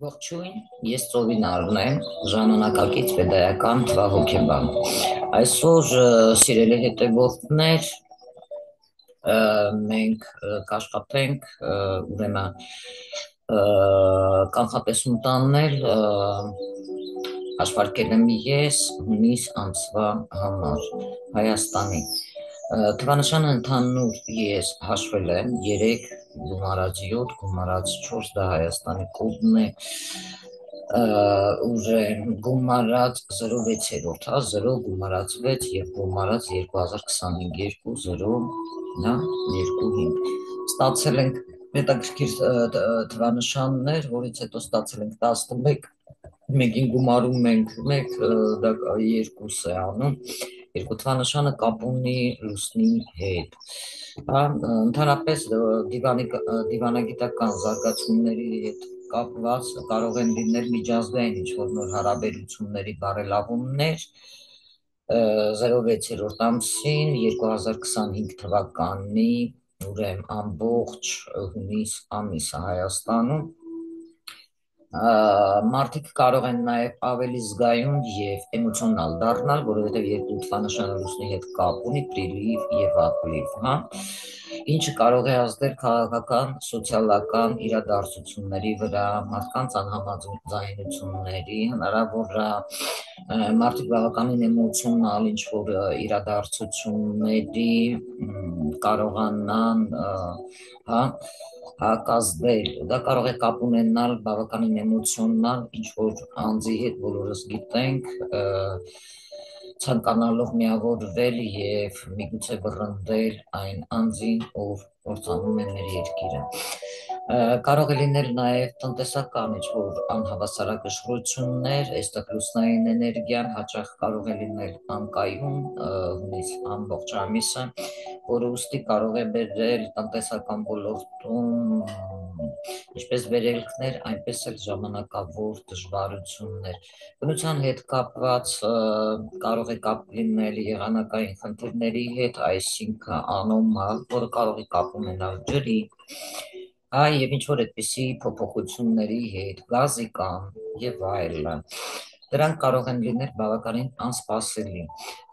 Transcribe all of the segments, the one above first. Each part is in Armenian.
Ողջույն, ես Ծովինարն եմ, ժամանակակից պետական թվահոգեբան։ Այսօր սիրելի հետևորդներ, մենք կաշխատենք ուրեմն կանխատեսում տանել հաշվարկել եմ ես հունիս ամսվա համար Հայաստանի թվանշանը ընդհանուր ես հաշվել եմ 3 գումարած 7 գումարած 4 դա Հայաստանի կոդն է ուժ գումարած 0.6-րդ, 0 գումարած 6 եւ գումարած 2025 2 0 25 ստացել ենք հետաքրքիր թվանշաններ, որից հետո ստացել ենք 11 մեկին գումարում ենք 1 դա 2 է անում երկու թվանշանը կապ ունի լուսնի հետ ընդհանրապես դիվանագիտական զարգացումների հետ կապված կարող են լինել միջազգային ինչ-որ նոր հարաբերությունների բարելավումներ 06-րդ ամսին 2025 թվականի ուրեմն ամբողջ հունիս ամիսը Հայաստանում մարդիկ կարող են նաև ավելի զգայուն եւ էմոցիոնալ դառնալ, որովհետեւ երկու թվանշանը լուսնի հետ կապ ունի պրիլիվ եւ ապլիվ, ինչը կարող է ազդել քաղաքական, սոցիալական իրադարձությունների վրա, մարդկանց անհամաձայնությունների, հնարավոր է մարդիկ բավականին էմոցիոնալ ինչ-որ իրադարձությունների կարողանան հակազդել, դա կարող է կապ ունենալ բավականին էմոցիոնալ ինչ-որ անձի հետ, բոլորս գիտենք, ցանկանալով միավորվել եւ միգուցե վռնդել այն անձին, ով կործանում է մեր երկիրը։ Կարող է լինել նաև տնտեսական ինչ-որ անհավասարակշռություններ, այստեղ լուսնային էներգիան հաճախ կարող է լինել անկայուն հունիս ամբողջ ամիսը, որը ուստի կարող է բերել տնտեսական ոլորտում ինչպես վերելքներ, այնպես էլ ժամանակավոր դժվարություններ։ Բնության հետ կապված կարող է կապ լինել եղանակային խնդիրների հետ, այսինքն անոմալ, որը կարող է կապ ունենալ ջրի, եւ ինչ-որ այդպիսի փոփոխությունների հետ, գազի կամ եւ այլն։ Դրանք կարող են լինել բավականին անսպասելի։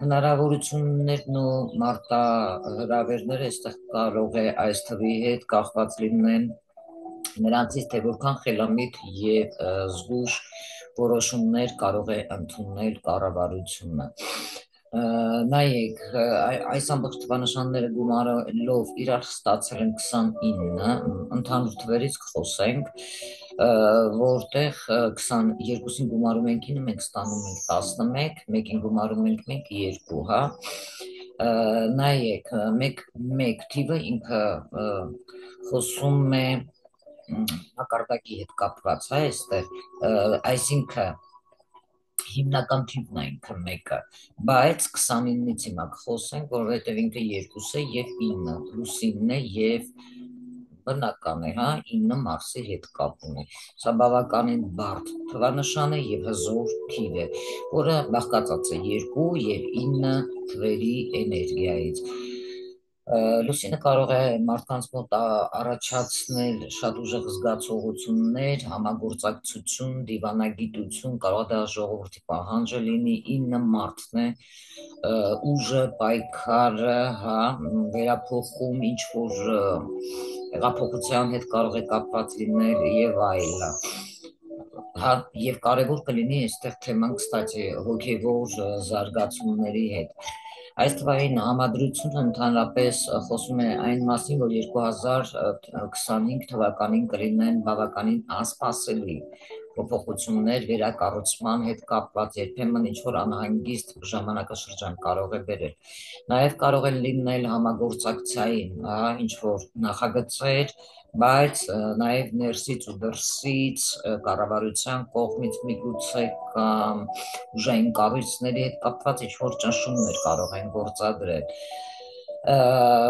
Հնարավորություններն ու մարտահրավերները այստեղ կարող է այս թվի հետ կախված լինեն նրանցից, թե որքան խելամիտ եւ զգույշ որոշումներ կարող է ընդունել կառավարությունը։ Նայեք, այս ամբողջ թվանշանները գումարելով իրար ստացել են 29, ընդհանուր թվերից խոսենք, որտեղ 22-ին գումարում ենք 9, մենք ստանում ենք 11, մեկին գումարում ենք մենք 2, նայեք, մեկ թիվը ինքը խոսում է մակարդակի հետ կապված, այստեղ, այսինքն հիմնական թիվն է ինքը մեկը, բայց 29-ից հիմա կխոսենք, որովհետև ինքը 2 է եւ 9, պլյուս 9 է եւ բնական է, 9 Մարսի հետ կապ ունի։ Սա բավականին բարդ թվանշան է եւ հզոր թիվ է, որը բաղկացած է 2 եւ 9 թվերի էներգիայից։ Լուսինը կարող է մարդկանց մոտ առաջացնել շատ ուժեղ զգացողություններ, համագործակցություն, դիվանագիտություն, կարող է դա ժողովրդի պահանջը լինի, 9 մարդն է, ուժը, պայքարը, վերափոխում, ինչ-որ հեղափոխության հետ կարող է կապված լինել եւ այլն։ Եվ կարևոր կլինի այստեղ թեման, կստացի, հոգևոր զարգացումների հետ։ Այս թվային համադրությունը ընդհանրապես խոսում է այն մասին, որ 2025 թվականին կլինեն բավականին անսպասելի փոփոխություններ վերակառուցման հետ կապված, երբեմն ինչ-որ անհանգիստ ժամանակաշրջան կարող է բերել։ Նաև կարող են լինել համագործակցային, ինչ-որ նախագծեր, բայց նաև ներսից ու դրսից կառավարության կողմից միգուցե կամ ուժային կառույցների հետ կապված ինչ-որ ճնշումներ կարող են գործադրել,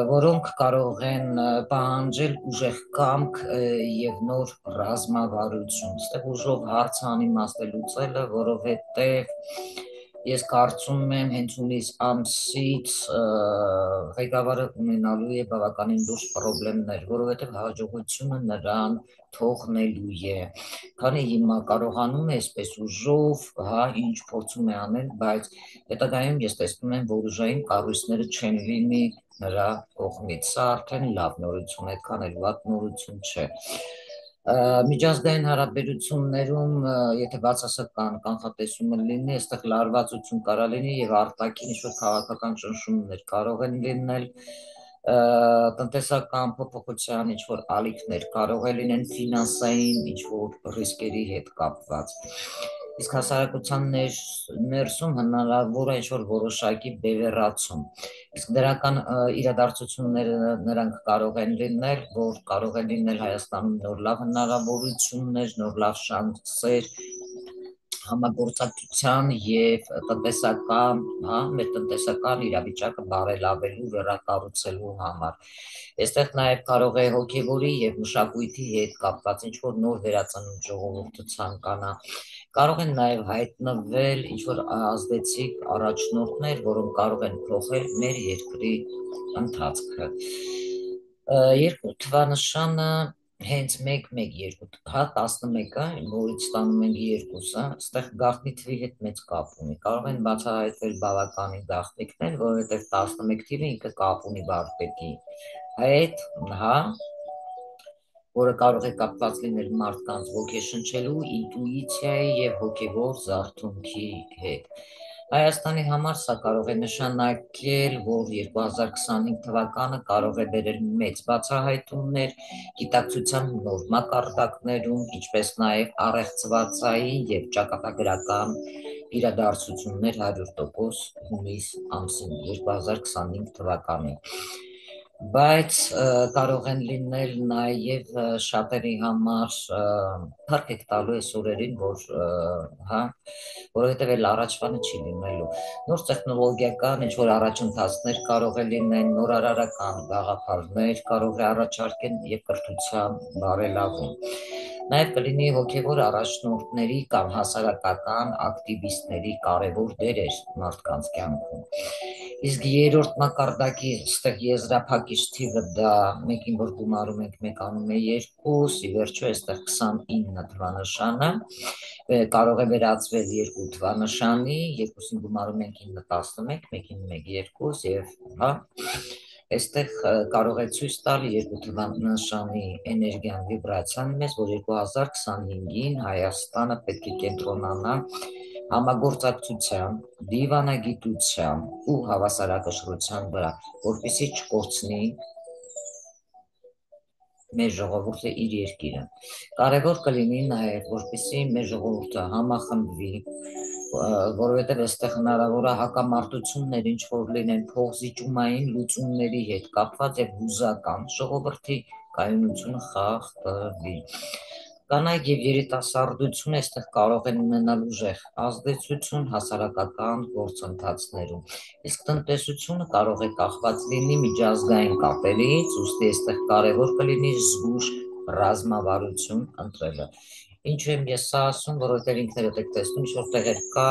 որոնք կարող են պահանջել ուժեղ կամք եւ նոր ռազմավարություն։ Այստեղ ուժով հարցը անիմաստ է լուծելը, որովհետեւ Ես կարծում եմ հենց հունիս ամսից ղեկավարը ունենալու է բավականին լուրջ խնդիրներ, որովհետև հաջողությունը նրան թողնելու է։ Քանի հիմա կարողանում է այսպես ուժով, հա, ինչ փորձում է անել, բայց հետագայում ես տեսնում եմ, որ ուժային կառույցները չեն լինի նրա կողմից։ Սա արդեն լավ նորություն է, այդքան էլ վատ նորություն չէ։ Միջազգային հարաբերություններում, եթե բացասական կանխատեսումը լինի, այստեղ լարվածություն կարող լինի եւ արտաքին ինչ-որ քաղաքական ճնշումներ կարող են լինել, տնտեսական փոփոխության ինչ-որ ալիքներ կարող է լինեն ֆինանսային ինչ-որ ռիսկերի հետ կապված։ Իսկ հասարակության ներսում հնարավոր է ինչ-որ որոշակի բևեռացում։ Իսկ դրական իրադարձությունները նրանք կարող են լինել, որ կարող է լինել Հայաստանում նոր լավ հնարավորություններ, նոր լավ շանսեր համագործակցության եւ տնտեսական, հա, մեր տնտեսական իրավիճակը բարելավելու, վերակառուցելու համար։ Այստեղ նաև կարող է հոգևորի եւ մշակույթի հետ կապված ինչ-որ նոր վերածնունդ ժողովուրդը ցանկանա։ Կարող են նաև հայտնվել ինչ-որ ազդեցիկ առաջնորդներ, որոնք կարող են փոխել մեր երկրի ընթացքը։ Երկու թվանշանը հենց 1-1-2, հա, 11-ը, որից ստանում ենք 2-ը, այստեղ գաղտնի թվի հետ մեծ կապ ունի։ Կարող են բացահայտվել բավականին գաղտնիքներ, որովհետև 11 թիվը ինքը կապ ունի վարպետի հետ, հա, որը կարող է կապված լինել մարդկանց ոգեշնչելու, ինտուիցիայի եւ հոգեվոր զարթոնքի հետ։ Հայաստանի համար սա կարող է նշանակել, որ 2025 թվականը կարող է բերել մեծ բացահայտումներ գիտակցության նոր մակարդակներում, ինչպես նաև առեղծվածային եւ ճակատագրական իրադարձություններ 100% հունիս ամսին 2025 թվականին։ Բայց կարող են լինել նաև շատերի համար փառք եք տալու այս օրերին, որ հա, որովհետև էլ առաջվանը չի լինելու։ Նոր տեխնոլոգիական ինչ-որ առաջընթացներ կարող է լինեն, նորարարական գաղափարներ կարող է առաջարկեն եւ կրթության բարելավում։ Նաև կլինի հոգևոր առաջնորդների կամ հասարակական ակտիվիստների կարևոր դերեր մարդկանց կյանքում։ Իսկ երրորդ մակարդակի այստեղ եզրափակիչ թիվը դա մեկին որ գումարում ենք մեկանում է 2, ի վերջո այստեղ 29 թվանշանը կարող է վերածվել 2 թվանշանի, 2-ին գումարում ենք 9, 11, մեկին 1, 2 եւ հա այստեղ կարող է ցույց տալ 2 թվանշանի էներգիան վիբրացիան մեզ, որ 2025-ին Հայաստանը պետք է կենտրոնանա համագործակցության, դիվանագիտության ու հավասարակշռության վրա, որպեսզի չկորցնի մեր ժողովուրդը իր երկիրը։ Կարևոր կլինի նաև, որպեսզի մեր ժողովուրդը համախմբվի, որովհետև այստեղ հնարավոր է հակամարտություններ ինչ որ լինեն փոխզիջումային լուծումների հետ կապված եւ հուզական ժողովրդի կայունությունը խախտվի։ Կանայք եւ երիտասարդությունը այստեղ կարող են ունենալ ուժեղ ազդեցություն հասարակական գործընթացներում։ Իսկ տնտեսությունը կարող է կախված լինի միջազգային կապերից, ուստի այստեղ կարևոր կլինի զգուշ ռազմավարություն ընտրելը։ Ինչու եմ ես սա ասում, որովհետև ինքներդ եք տեսնում, ինչ որ տեղեր կա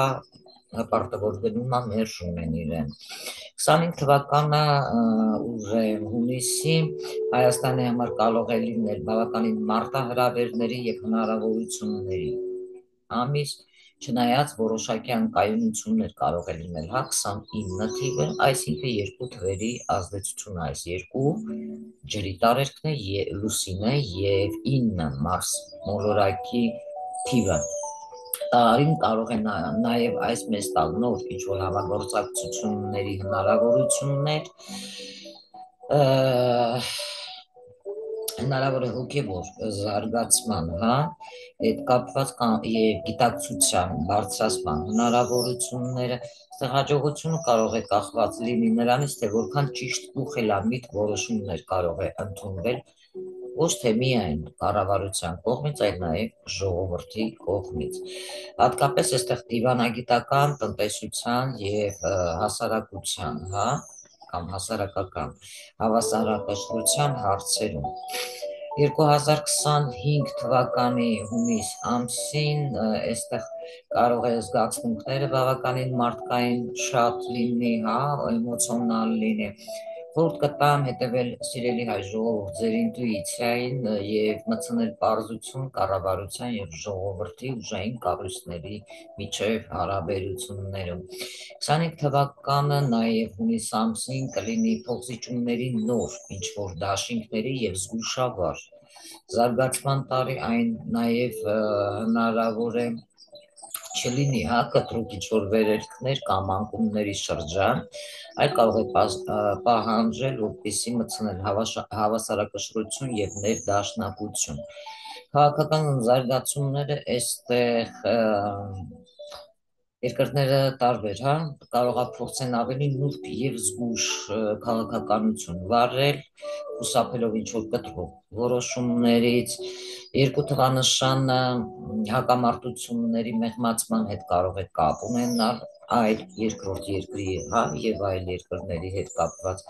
հպարտավոր գնում է մերժում են իրեն։ 25 թվականը ուժ հունիսի Հայաստանի համար կարող է լինել բավականին մարտահրավերների եւ հնարավորությունների ամիս, չնայած որոշակի անկայունություններ կարող է լինել, հա, 29 թիվը, այսինքն երկու թվերի ազդեցությունը, այս երկու ջրի տարերքն է լուսինը եւ 9 մարս մոլորակի թիվը։ Տարին կարող է նաև այս մեզ տալ նոր ինչ-որ համագործակցությունների հնարավորություններ, հնարավոր է հոգևոր զարգացման, հա, հետ կապված եւ գիտակցության բարձրացման հնարավորությունները, այստեղ հաջողությունը կարող է կախված լինի նրանից, թե որքան ճիշտ ու խելամիտ որոշումներ կարող է ընդունվել ոչ թե միայն կառավարության կողմից, այլ նաև ժողովրդի կողմից։ Հատկապես այստեղ դիվանագիտական, տնտեսության եւ հասարակության, հա, կամ հասարակական հավասարակշռության հարցերում։ 2025 թվականի հունիս ամսին այստեղ կարող է զգացմունքները բավականին մարդկային շատ լինի, հա, էմոցիոնալ լինի։ Խորհուրդ կտամ հետևել սիրելի հայ ժողովուրդ ձեր ինտուիցիային եւ մտցնել պարզություն կառավարության եւ ժողովրդի ուժային կառույցների միջև հարաբերություններում։ 25 թվականը նաեւ հունիս ամսին կլինի փոխզիջումների նոր ինչ որ դաշինքների եւ զգուշավոր զարգացման տարի, այն նաեւ հնարավոր է չլինի, հա, կտրուկ ինչ-որ վերելքներ կամ անկումների շրջան, այլ կարող է պահանջել, որպեսզի մտցնել հավասարակշռություն եւ ներդաշնակություն։ Քաղաքական զարգացումները այստեղ երկրները տարբեր, հա, կարող է փորձեն ավելի նուրբ եւ զգուշ քաղաքականություն վարել, խուսափելով ինչ-որ կտրուկ որոշումներից։ Երկու թվանշանը հակամարտությունների մեղմացման հետ կարող է կապ ունենալ այլ երկրորդ երկրի, հա, եւ այլ երկրների հետ կապված,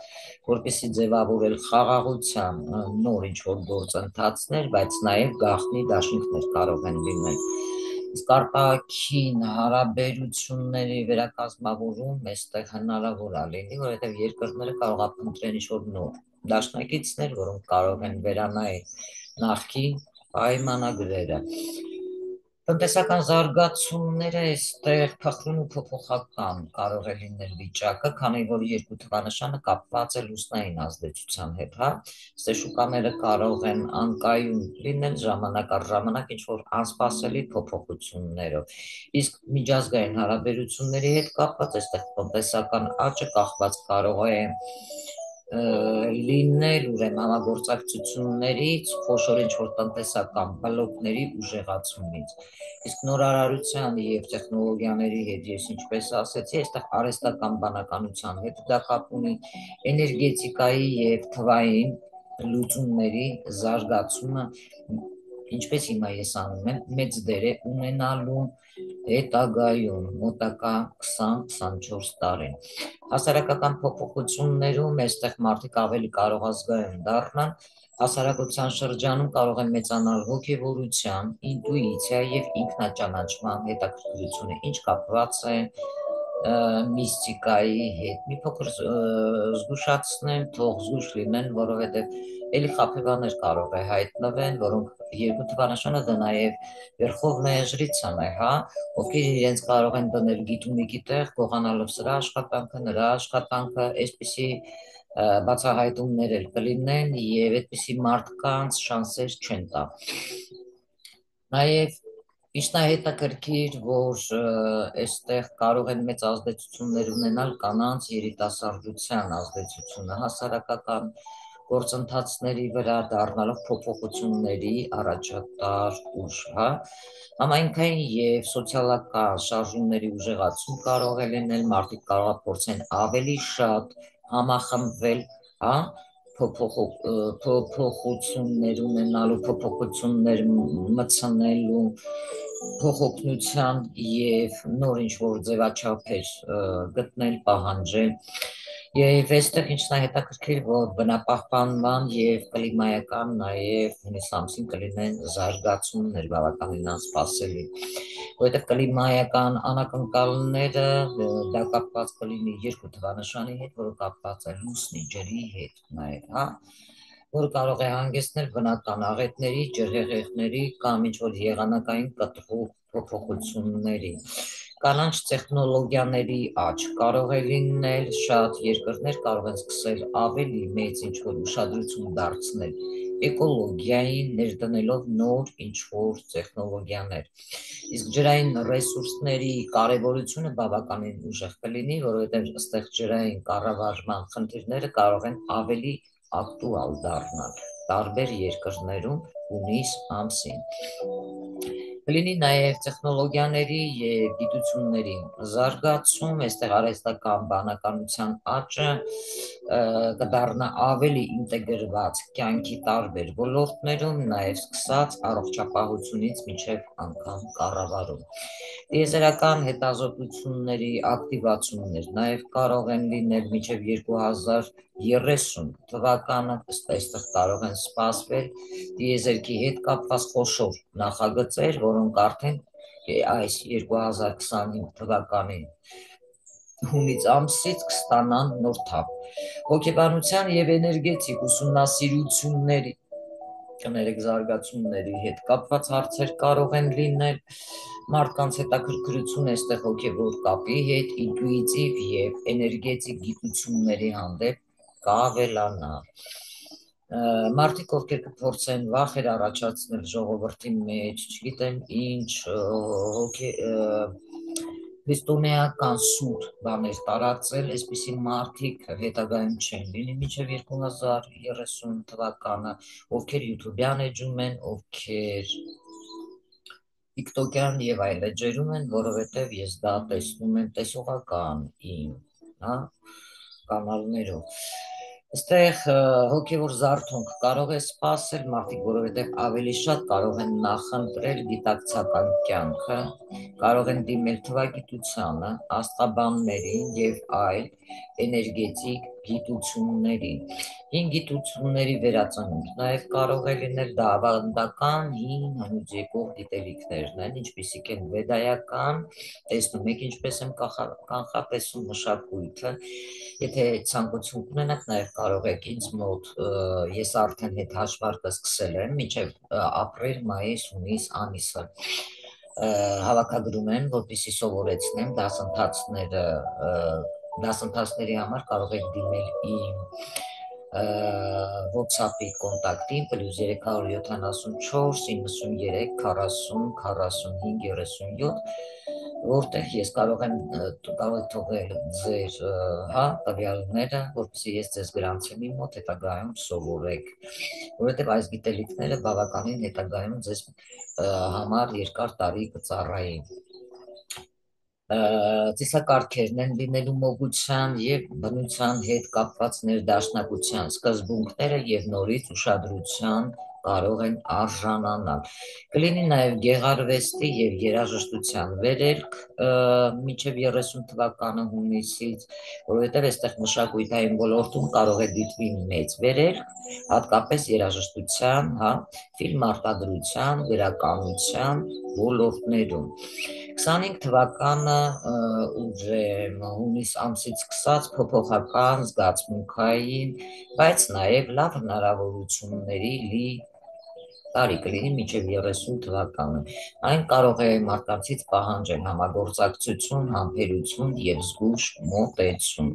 որպեսզի ձևավորել խաղաղության նոր ինչ-որ գործընթացներ, բայց նաեւ գաղտնի դաշինքներ կարող են լինել։ Իսկ արտաքին հարաբերությունների վերակազմավորում այստեղ հնարավոր է լինի, որովհետեւ երկրները կարող է փնտրեն ինչ-որ նոր դաշնակիցներ, որոնք կարող են վերանայել նախկին պայմանագրերը։ Տնտեսական զարգացումները այստեղ փխրուն ու փոփոխական կարող է լինել վիճակը, քանի որ երկու թվանշանը կապված է լուսնային ազդեցության հետ, հա, շուկաները կարող են անկայուն լինել ժամանակ առ ժամանակ ինչ-որ անսպասելի փոփոխություններով։ Իսկ միջազգային հարաբերությունների հետ կապված այստեղ տնտեսական աճը կախված կարող է լինել ուրեմն համագործակցություններից, խոշոր ինչ-որ տնտեսական բլոկների ուժեղացումից։ Իսկ նորարարության եւ տեխնոլոգիաների հետ ես ինչպես ասեցի, այստեղ արհեստական բանականության հետ դա կապ ունի, էներգետիկայի եւ թվային լուծումների զարգացումը, ինչպես հիմա ես անում եմ, մեծ դեր է ունենալու հետագայում մոտակա 20-24 տարին։ Հասարակական փոփոխություններում այստեղ մարդիկ ավելի կարող ազգայուն դառնան, հասարակության շրջանում կարող է մեծանալ հոգևորության, ինտուիցիա եւ ինքնաճանաչման հետաքրքրությունը, ինչ կապված է միստիկայի հետ։ Մի փոքր զգուշացնեմ, թող զգուշ լինեն, որովհետև էլի խաբեբաներ կարող է հայտնվեն, որոնք երկու թվանշանը դա նաև Վերխովնայա ժրիցան է, հա, ովքեր իրենց կարող են դնել գիտունիքի տեղ, գողանալով սրա աշխատանքը, նրա աշխատանքը, այսպիսի բացահայտումներ էլ կլինեն եւ այդպիսի մարդկանց շանսեր չեն տա։ Նաև Իշտա հետաքրքիր, որ այստեղ կարող են մեծ ազդեցություններ ունենալ կանանց երիտասարդության ազդեցությունը հասարակական գործընթացների վրա դառնալով փոփոխությունների առաջատար ուժ, հա, համայնքային եւ սոցիալական շարժումների ուժեղացում կարող է լինել, մարդիկ կարող է փորձեն ավելի շատ համախմբվել, հա, փոփոխություններ ունենալու, փոփոխություններ մտցնելու, փոխօգնության եւ նոր ինչ-որ ձևաչափեր գտնել, պահանջել։ Եվ այստեղ ինչն է հետաքրքիր, որ բնապահպանման եւ կլիմայական նաեւ հունիս ամսին կլինեն զարգացումներ բավականին անսպասելի, որովհետեւ կլիմայական անակնկալները դա կապված կլինի երկու թվանշանի հետ, որը կապված է լուսնի ջրի հետ նաեւ, հա, որը կարող է հանգեցնել բնական աղետների, ջրհեղեղների կամ ինչ-որ եղանակային կտրուկ փոփոխությունների։ Կանանչ տեխնոլոգիաների աճ կարող է լինել, շատ երկրներ կարող են սկսել ավելի մեծ ինչ-որ ուշադրություն դարձնել էկոլոգիային, ներդնելով նոր ինչ-որ տեխնոլոգիաներ։ Իսկ ջրային ռեսուրսների կարևորությունը բավականին ուժեղ կլինի, որովհետև այստեղ ջրային կառավարման խնդիրները կարող են ավելի ակտուալ դառնալ տարբեր երկրներում հունիս ամսին։ Կլինի նաև տեխնոլոգիաների եւ գիտությունների զարգացում, այստեղ արհեստական բանականության աճը կդառնա ավելի ինտեգրված կյանքի տարբեր ոլորտներում, նաև սկսած առողջապահությունից մինչև անգամ կառավարում։ Տիեզերական հետազոտությունների ակտիվացումներ նաև կարող են լինել մինչև 2000 30 թվականը այստեղ կարող են սպասվել դիեզերքի հետ կապված խոշոր նախագծեր, որոնք արդեն այս 2025 թվականի հունից ամսից կստանան նոր թափ։ Հոգեբանության եւ էներգետիկ ուսումնասիրությունների կներեք զարգացումների հետ կապված հարցեր կարող են լինել, մարդկանց հետաքրքրություն այստեղ հոգևոր կապի հետ, ինտուիտիվ եւ էներգետիկ գիտությունների հանդեպ կավելանա։ Մարդիկ, ովքեր կփորձեն վախեր առաջացնել ժողովրդի մեջ, չգիտեմ ինչ, քրիստոնեական սուտ բաներ տարածել, այսպիսի մարդիկ հետագայում չեն լինի մինչև 2030 թվականը, ովքեր յութուբյան էջում են, ովքեր TikTok-յան եւ այլ էջերում են, որովհետեւ ես դա տեսնում եմ տեսողական իմ, կանալներով։ Այստեղ հոգևոր զարթոնք կարող է սպասել մարդիկ, որովհետև ավելի շատ կարող են նախընտրել գիտակցական կյանքը, կարող են դիմել թվագիտությանը, աստղաբաններին եւ այլ էներգետիկ գիտություններին։ Հին գիտությունների վերածնունդ նաև կարող է լինել, դա ավանդական հին հնուց եկող գիտելիքներն են, ինչպիսիք են վեդայական, տեսնում եք ինչպես եմ կանխատեսում մշակույթը, եթե ցանկություն ունենաք, նաև կարող եք ինձ մոտ, ես արդեն հետ հաշվարկը սկսել եմ, մինչև ապրիլ, մայիս, հունիս ամիսը հավաքագրում եմ, որպեսզի սովորեցնեմ դասընթացների համար կարող եք դիմել իմ WhatsApp-ի կոնտակտին +374 93 40 45 37, որտեղ ես կարող եք թողել ձեր տվյալները, որպեսզի ես ձեզ գրանցեմ իմ մոտ, հետագայում սովորեք, որովհետև այս գիտելիքները բավականին հետագայում ձեզ համար երկար տարի կծառայեն։ Ծիսակարգերն են լինելու մոգության եւ բնության հետ կապված ներդաշնակության սկզբունքները եւ նորից ուշադրության կարող են արժանանալ։ Կլինի նաեւ գեղարվեստի եւ երաժշտության վերելք մինչեւ 30 թվականը հունիսից, որովհետեւ այստեղ մշակույթային ոլորտում կարող է դիտվի մեծ վերելք, հատկապես երաժշտության, ֆիլմարտադրության, գրականության ոլորտներում։ 25 թվականը հունիս ամսից սկսած փոփոխական, զգացմունքային, բայց նաև լավ հնարավորությունների լի տարի կլինի մինչև 30 թվականը։ Այն կարող է մարդկանցից պահանջել համագործակցություն, համբերություն եւ զգույշ մոտեցում։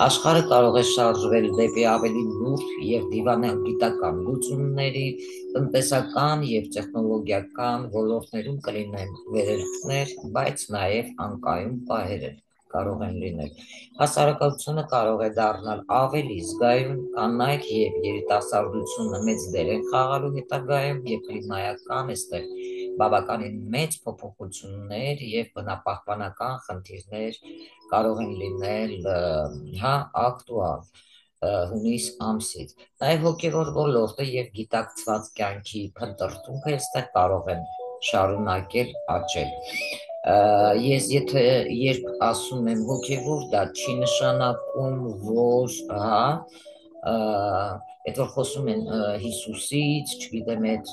Աշխարհը կարող է շարժվել դեպի ավելի լուրջ եւ դիվանագիտական լուծումների, տնտեսական եւ տեխնոլոգիական ոլորտներում կլինեն վերելքներ, բայց նաեւ անկայուն պահեր կարող են լինել։ Հասարակությունը կարող է դառնալ ավելի զգայուն, կանայք եւ երիտասարդությունը մեծ դեր են խաղալու հետագայում եւ կլիմայական այստեղ բավականին մեծ փոփոխություններ եւ բնապահպանական խնդիրներ կարող են լինել ակտուալ հունիս ամսից։ Նաև հոգևոր ոլորտը եւ գիտակցված կյանքի փնտրտուքը այստեղ կարող են շարունակել աճել։ Ես երբ ասում եմ հոգևոր, դա չի նշանակում, որ այդ որ խոսում են Հիսուսից, չգիտեմ, այդ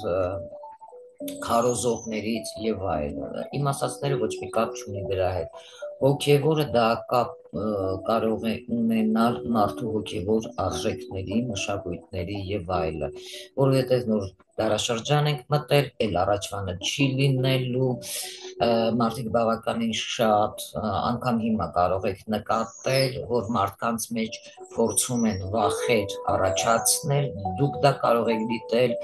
քարոզողներից եւ այլն։ Իմ ասածները ոչ մի կապ չունի դրա հետ։ Հոգևորը դա կապ կարող է ունենալ մարդու հոգևոր արժեքների, մշակույթների եւ այլը, որովհետեւ նոր դարաշրջան ենք մտել, էլ առաջվանը չի լինելու, մարդիկ բավականին շատ, անգամ հիմա կարող եք նկատել, որ մարդկանց մեջ փորձում են վախեր առաջացնել, դուք դա կարող եք դիտել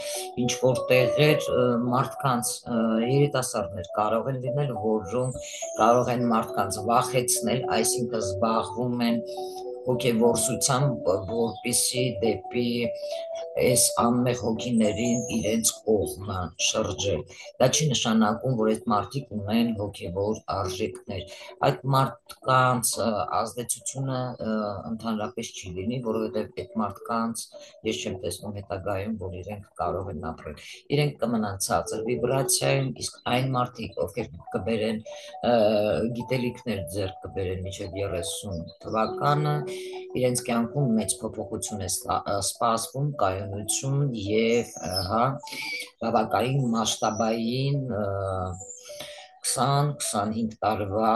ինչ որ տեղեր մարդկանց երիտասարդներ կարող են լինել, որոնք կարող են մարդկանց վախեցնել, այսինքն զբաղվում են հոգևորսությամբ, որպեսզի դեպի այս անմեղ հոգիներին իրենց կողմը շրջել։ Դա չի նշանակում, որ այդ մարդիկ ունեն հոգևոր արժեքներ։ Այդ մարդկանց ազդեցությունը ընդհանրապես չի լինի, որովհետև այդ մարդկանց ես չեմ տեսնում հետագայում, որ իրենք կարող են ապրել։ Իրենք կմնան ցածր վիբրացիայում, իսկ այն մարդիկ, ովքեր կբերեն գիտելիքներ ձեռք կբերեն մինչև 30 թվականը, իրենց կյանքում մեծ փոփոխություն է սպասվում, կայունություն եւ բավականին մասշտաբային 20-25 տարվա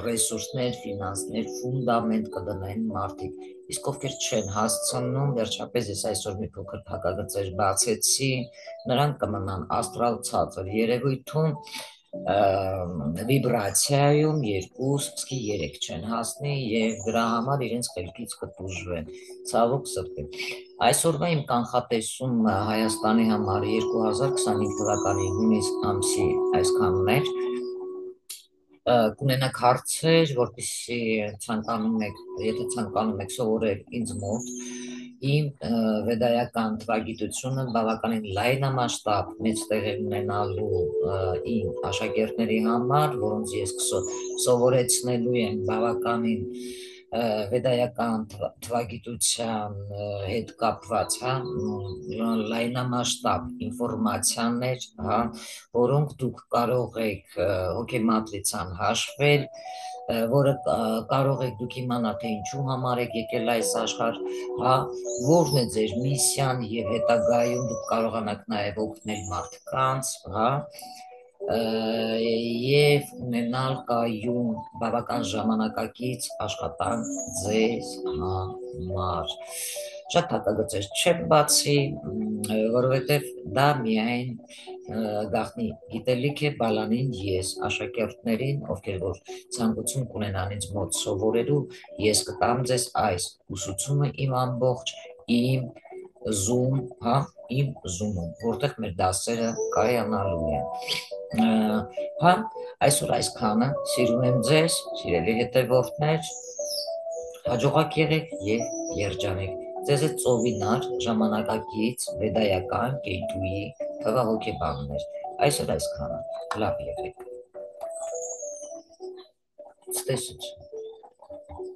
ռեսուրսներ, ֆինանսներ, ֆունդամենտ կդնեն մարդիկ, իսկ ովքեր չեն հասցնում, վերջապես ես այսօր մի փոքր փակագծեր բացեցի, նրանք կմնան աստրալ ցածր երևույթում, վիբրացիայում 2-3 չեն հասնի եւ դրա համար իրենց խելքից կտուժվեն, ցավոք սրտի։ Այսօրվա իմ կանխատեսումը Հայաստանի համար 2025 թվականի հունիս ամսի այսքանն էր, կունենաք հարցեր, որպեսզի եթե ցանկանում եք սովորել ինձ մոտ, իմ վեդայական թվագիտությունը բավականին լայնամասշտաբ մեծ տեղեր ունենալու իմ աշակերտների համար, որոնց ես սովորեցնելու եմ բավականին վեդայական թվագիտության հետ կապված լայնամասշտաբ ինֆորմացիաներ, որոնք դուք կարող եք հոգեմատրիցան հաշվել, որը կարող եք դուք իմանալ, թե ինչու համար եք եկել այս աշխարհ, որն է ձեր միսիան եւ հետագայում դուք կարողանաք նաեւ օգնել մարդկանց, եւ ունենալ կայուն բավական ժամանակակից աշխատանք ձեզ համար։ Շատ փակագծեր չեմ բացի, որովհետև դա միայն գաղտնի գիտելիք է բալանին ես աշակերտներին, ովքեր որ ցանկություն կունենան ինձ մոտ սովորելու, ես կտամ ձեզ այս ուսուցումը իմ ամբողջ իմ Zoom-ում, որտեղ մեր դասերը կայանալու են։ Այսօր այսքանը, սիրում եմ ձեզ, սիրելի հետևորդներ, հաջողակ եղեք եւ երջանիկ։ Ձեզ հետ ծովինար ժամանակակից վեդայական կեյտուի թվահոգեբաններ։ Այսօր այսքանը, լավ եղեք։ Ցտեսություն։